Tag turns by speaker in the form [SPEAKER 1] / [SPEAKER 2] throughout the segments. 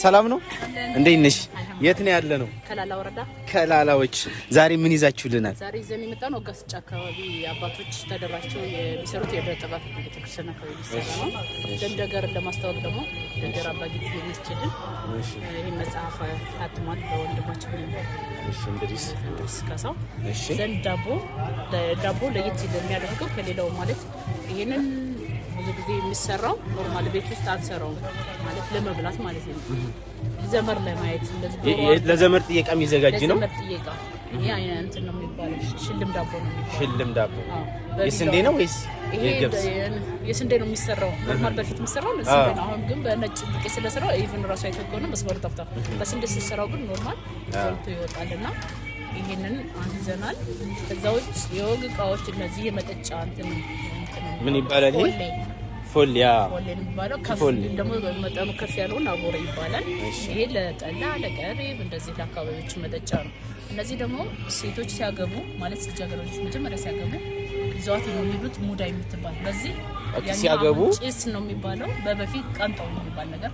[SPEAKER 1] ሰላም ነው እንዴት ነሽ? የት ነው ያለ ነው?
[SPEAKER 2] ከላላ ወረዳ
[SPEAKER 1] ከላላዎች። ዛሬ ምን ይዛችሁልናል?
[SPEAKER 2] ዛሬ ይዘን የመጣነው ጋስጫ አካባቢ አባቶች ተደራጅተው የሚሰሩት የጥባት ቤተክርስቲያን አካባቢ ይሰራ ነው። ዘንደገር ለማስተዋወቅ ደግሞ ነገር አባጊት መስጂድን ይሄ መጽሐፍ ታትሟል በወንድማችን
[SPEAKER 1] እንድሪስ
[SPEAKER 2] ካሳው። ዘንድ ዳቦ ለየት የሚያደርገው ከሌላው ማለት ይሄንን ብዙ ጊዜ የሚሰራው ኖርማል ቤት ውስጥ አንሰራው ማለት ለመብላት ማለት ነው። ዘመር ለማየት እንደዚህ
[SPEAKER 1] ለዘመር ጥየቃ የሚዘጋጅ ነው።
[SPEAKER 2] ለዘመር ጥየቃ ያ እንትን ነው የሚባለው ሽልም ዳቦ ነው የሚባለው።
[SPEAKER 1] ሽልም ዳቦ የስንዴ ነው ወይስ የገብስ?
[SPEAKER 2] የስንዴ ነው የሚሰራው። ኖርማል በፊት የሚሰራው ለስንዴ ነው። አሁን ግን በነጭ ዱቄት ስለሰራው ኢቭን ራሱ አይተቆነ መስመሩ ጠፍታ በስንዴ ሲሰራው ግን ኖርማል ዘልቶ ይወጣልና ይሄንን አንዘናል። ከዛው የወግ እቃዎች እነዚህ የመጠጫ እንትን
[SPEAKER 1] ምን ይባላል? ይሄ ፎሊያ
[SPEAKER 2] የሚባለው ከፍ ደግሞ መጠኑ ከፍ ያለውን አቦራ ይባላል። ይሄ ለጠላ ለቀሪብ እንደዚህ ለአካባቢዎች መጠጫ ነው። እነዚህ ደግሞ ሴቶች ሲያገቡ ማለት ልጃገረዶች መጀመሪያ ሲያገቡ ይዘዋት የሚሄዱት ሙዳ የምትባል በዚህ
[SPEAKER 1] ሲያገቡ
[SPEAKER 2] ጭስ ነው የሚባለው። በፊት ቀንጠው የሚባል ነገር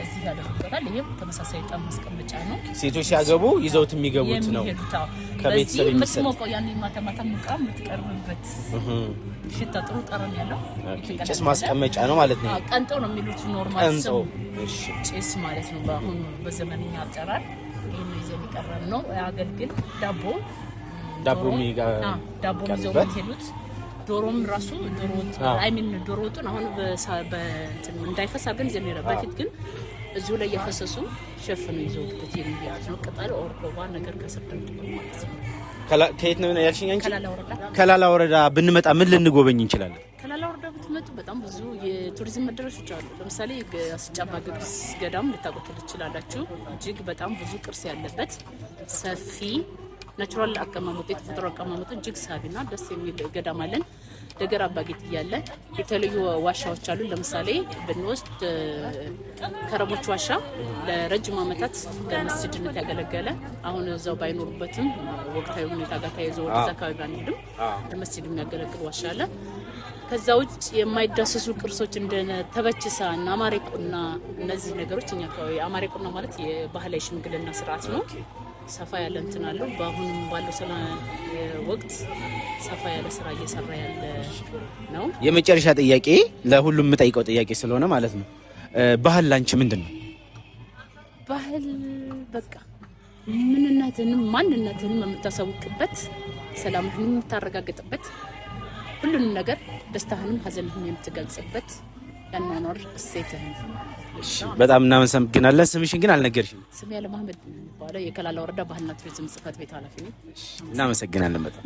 [SPEAKER 2] እዚህ ያደርጉበታል። ይሄም ተመሳሳይ ጣም ማስቀመጫ ነው።
[SPEAKER 1] ሴቶች ሲያገቡ ይዘውት የሚገቡት ነው። ከቤተሰብ
[SPEAKER 2] የምትሞቀው ያን ማታ ሙቃ የምትቀርብበት ሽታ ጥሩ ጠረን ያለው
[SPEAKER 1] ጭስ ማስቀመጫ ነው ማለት ነው።
[SPEAKER 2] ቀንጠው ነው የሚሉት ኖርማል ሰው ጭስ ማለት ነው። በአሁኑ በዘመንኛ አጠራር ይሄን ይዘን ይቀርብ ነው። አገልግል ዳቦ ይዘው የሚሄዱት ዶሮም ራሱ ዶሮ ወጡን አሁን በእንትን እንዳይፈሳ ግን ዘኔ በፊት ግን እዚሁ ላይ እየፈሰሱ ሸፍነው ይዘውበት የሚሄዱት ነው። ቅጠል ኦርኮባ ነገር ከስር ደምድመው ማለት ነው።
[SPEAKER 1] ከየት ነው ያልሽኝ አንቺ? ከላላ ወረዳ ብንመጣ ምን ልንጎበኝ እንችላለን?
[SPEAKER 2] ከላላ ወረዳ ብትመጡ በጣም ብዙ የቱሪዝም መዳረሾች አሉ። ለምሳሌ ጋስጫ አባጊዮርጊስ ገዳም ልታውቁት ትችላላችሁ። እጅግ በጣም ብዙ ቅርስ ያለበት ሰፊ ናቹራል አቀማመጡ የተፈጥሮ አቀማመጡ እጅግ ሳቢና ደስ የሚል ገዳም አለን። ደገር አባጊት እያለ የተለዩ ዋሻዎች አሉ። ለምሳሌ ብንወስድ ከረሞች ዋሻ ለረጅም ዓመታት ለመስጂድነት ያገለገለ አሁን እዛው ባይኖሩበትም ወቅታዊ ሁኔታ ጋር ተያይዞ ወደዛ አካባቢ ባንሄድም ለመስጂድ የሚያገለግል ዋሻ አለ። ከዛ ውጭ የማይዳሰሱ ቅርሶች እንደነ ተበችሳ እና አማሬቆና እነዚህ ነገሮች እኛ አካባቢ አማሬቆና ማለት የባህላዊ ሽምግልና ስርዓት ነው። ሰፋ ያለ እንትን አለው። በአሁንም ባለው ወቅት ሰፋ ያለ ስራ እየሰራ ያለ ነው።
[SPEAKER 1] የመጨረሻ ጥያቄ ለሁሉም የምጠይቀው ጥያቄ ስለሆነ ማለት ነው። ባህል ላንቺ ምንድን ነው?
[SPEAKER 2] ባህል በቃ ምንነትንም ማንነትንም የምታሳውቅበት፣ ሰላምህንም የምታረጋግጥበት፣ ሁሉንም ነገር ደስታህንም ሀዘንህንም የምትገልጽበት ያኗኗር እሴትህን።
[SPEAKER 1] በጣም እናመሰግናለን። ስምሽን ግን አልነገርሽም።
[SPEAKER 2] ስሜ ያለ መሐመድ ይባላል። የከላላ ወረዳ ባህልና ቱሪዝም ጽሕፈት ቤት ኃላፊ ነኝ።
[SPEAKER 1] እናመሰግናለን በጣም